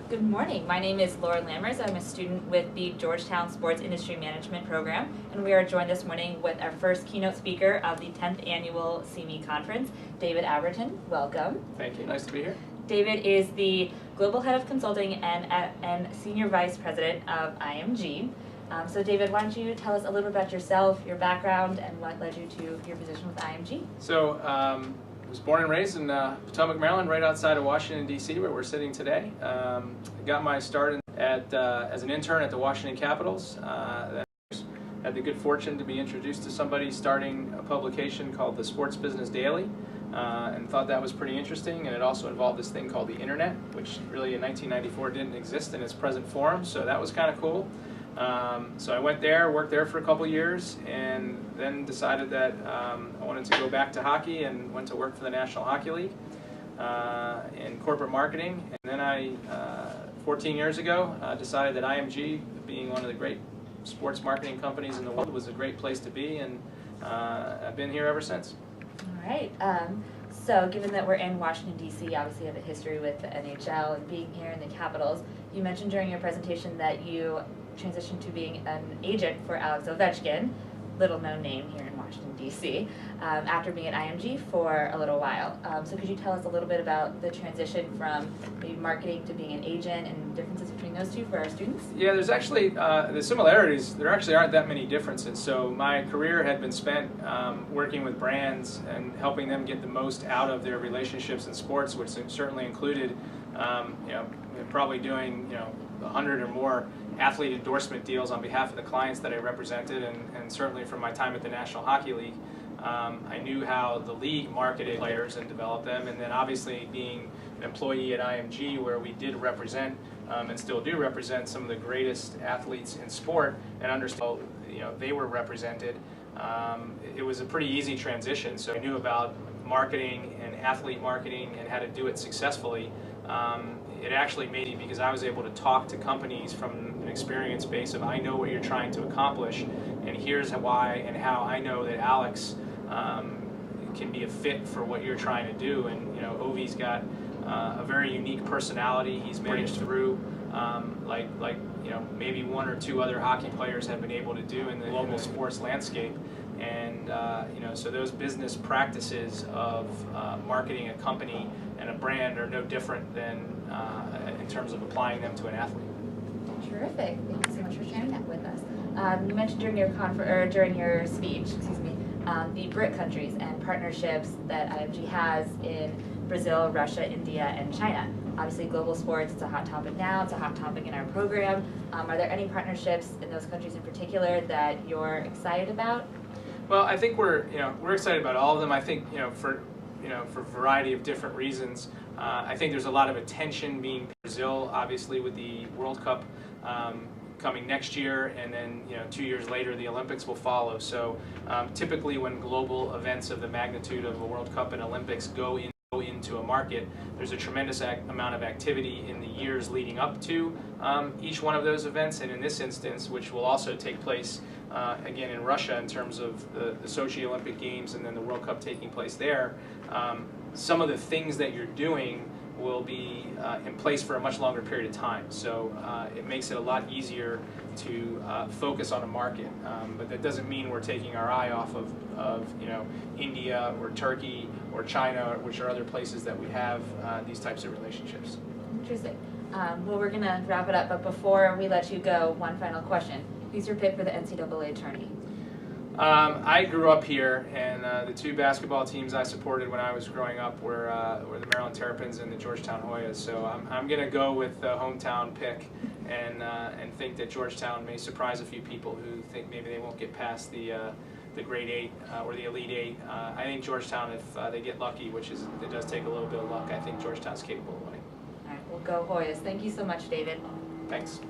Good morning. My name is Laura Lammers. I'm a student with the Georgetown Sports Industry Management Program, and we are joined this morning with our first keynote speaker of the 10th Annual SEME Conference, David Abrutyn. Welcome. Thank you. Nice to be here. David is the Global Head of Consulting and Senior Vice President of IMG. So David, why don't you tell us a little bit about yourself, your background, and what led you to your position with IMG? So I was born and raised in Potomac, Maryland, right outside of Washington, D.C., where we're sitting today. Got my start as an intern at the Washington Capitals. Had the good fortune to be introduced to somebody starting a publication called the Sports Business Daily, and thought that was pretty interesting. And it also involved this thing called the Internet, which really in 1994 didn't exist in its present form, so that was kind of cool. So I went there, worked there for a couple years, and then decided that I wanted to go back to hockey and went to work for the National Hockey League in corporate marketing. And then 14 years ago, decided that IMG, being one of the great sports marketing companies in the world, was a great place to be, and I've been here ever since. All right. So given that we're in Washington, D.C., obviously you have a history with the NHL and being here in the Capitals. You mentioned during your presentation that you transitioned to being an agent for Alex Ovechkin, little known name here in Washington, D.C., after being at IMG for a little while. So could you tell us a little bit about the transition from maybe marketing to being an agent and differences between those two for our students? Yeah, there's actually, the similarities, there actually aren't that many differences. So my career had been spent working with brands and helping them get the most out of their relationships in sports, which certainly included, probably doing, 100 or more athlete endorsement deals on behalf of the clients that I represented, and certainly from my time at the National Hockey League, I knew how the league marketed players and developed them, and then obviously being an employee at IMG, where we did represent and still do represent some of the greatest athletes in sport, and understand they were represented. It was a pretty easy transition, so I knew about marketing and athlete marketing and how to do it successfully. It actually made it because I was able to talk to companies from an experience base of, I know what you're trying to accomplish, and here's why and how I know that Alex can be a fit for what you're trying to do. And Ovi's got a very unique personality. He's managed through like maybe one or two other hockey players have been able to do in the global sports landscape. And so those business practices of marketing a company and a brand are no different than in terms of applying them to an athlete. Terrific. Thank you so much for sharing that with us. You mentioned during your speech, the BRIC countries and partnerships that IMG has in Brazil, Russia, India, and China. Obviously, global sports, it's a hot topic now, it's a hot topic in our program. Are there any partnerships in those countries in particular that you're excited about? Well, I think we're excited about all of them. I think for a variety of different reasons. I think there's a lot of attention being Brazil, obviously with the World Cup coming next year, and then 2 years later the Olympics will follow. So typically when global events of the magnitude of a World Cup and Olympics go into a market, there's a tremendous amount of activity in the years leading up to each one of those events, and in this instance, which will also take place again in Russia in terms of the Sochi Olympic Games and then the World Cup taking place there, some of the things that you're doing will be in place for a much longer period of time. So it makes it a lot easier to focus on a market. But that doesn't mean we're taking our eye off of India or Turkey or China, which are other places that we have these types of relationships. Interesting. Well, we're going to wrap it up, but before we let you go, one final question. Who's your pick for the NCAA tourney? I grew up here, and the two basketball teams I supported when I was growing up were the Maryland Terrapins and the Georgetown Hoyas. So I'm going to go with the hometown pick, and think that Georgetown may surprise a few people who think maybe they won't get past the grade 8 or the Elite 8. I think Georgetown, if they get lucky, which it does take a little bit of luck, I think Georgetown's capable of winning. All right, well, go Hoyas. Thank you so much, David. Thanks.